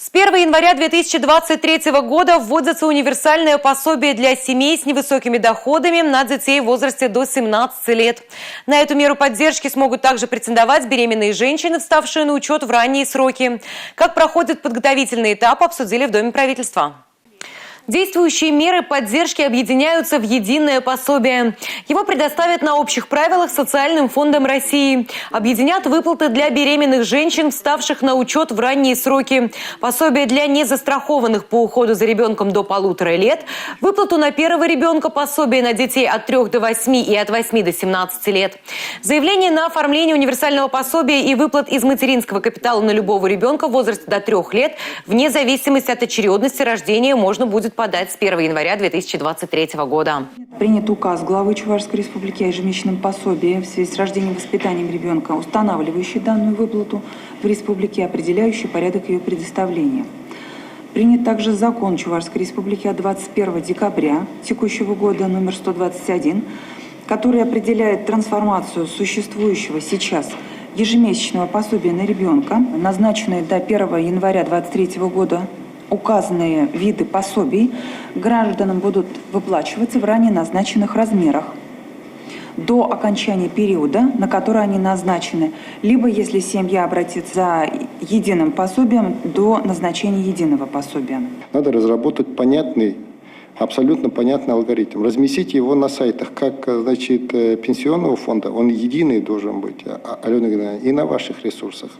С 1 января 2023 года вводится универсальное пособие для семей с невысокими доходами на детей в возрасте до 17 лет. На эту меру поддержки смогут также претендовать беременные женщины, вставшие на учет в ранние сроки. Как проходит подготовительный этап, обсудили в Доме правительства. Действующие меры поддержки объединяются в единое пособие. Его предоставят на общих правилах Социальным фондом России. Объединят выплаты для беременных женщин, вставших на учет в ранние сроки. Пособие для незастрахованных по уходу за ребенком до 1,5 лет. Выплату на первого ребенка, пособие на детей от 3 до 8 и от 8 до 17 лет. Заявление на оформление универсального пособия и выплат из материнского капитала на любого ребенка в возрасте до 3 лет, вне зависимости от очередности рождения, можно будет подать с 1 января 2023 года. Принят указ главы Чувашской Республики о ежемесячном пособии в связи с рождением и воспитанием ребенка, устанавливающий данную выплату в республике, определяющий порядок ее предоставления. Принят также закон Чувашской Республики от 21 декабря текущего года номер 121, который определяет трансформацию существующего сейчас ежемесячного пособия на ребенка, назначенные до 1 января 2023 года. Указанные виды пособий гражданам будут выплачиваться в ранее назначенных размерах до окончания периода, на который они назначены, либо, если семья обратится за единым пособием, до назначения единого пособия. Надо разработать понятный, абсолютно понятный алгоритм. Разместить его на сайтах, как, значит, пенсионного фонда, он единый должен быть, Алена Геннадьевна, и на ваших ресурсах.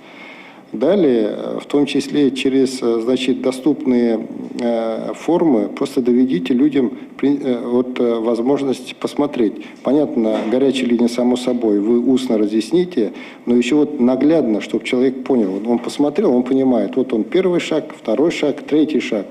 Далее, в том числе через, значит, доступные формы, просто доведите людям возможность посмотреть. Понятно, горячая линия, само собой, вы устно разъясните, но еще вот наглядно, чтобы человек понял. Он посмотрел, он понимает, вот он первый шаг, второй шаг, третий шаг.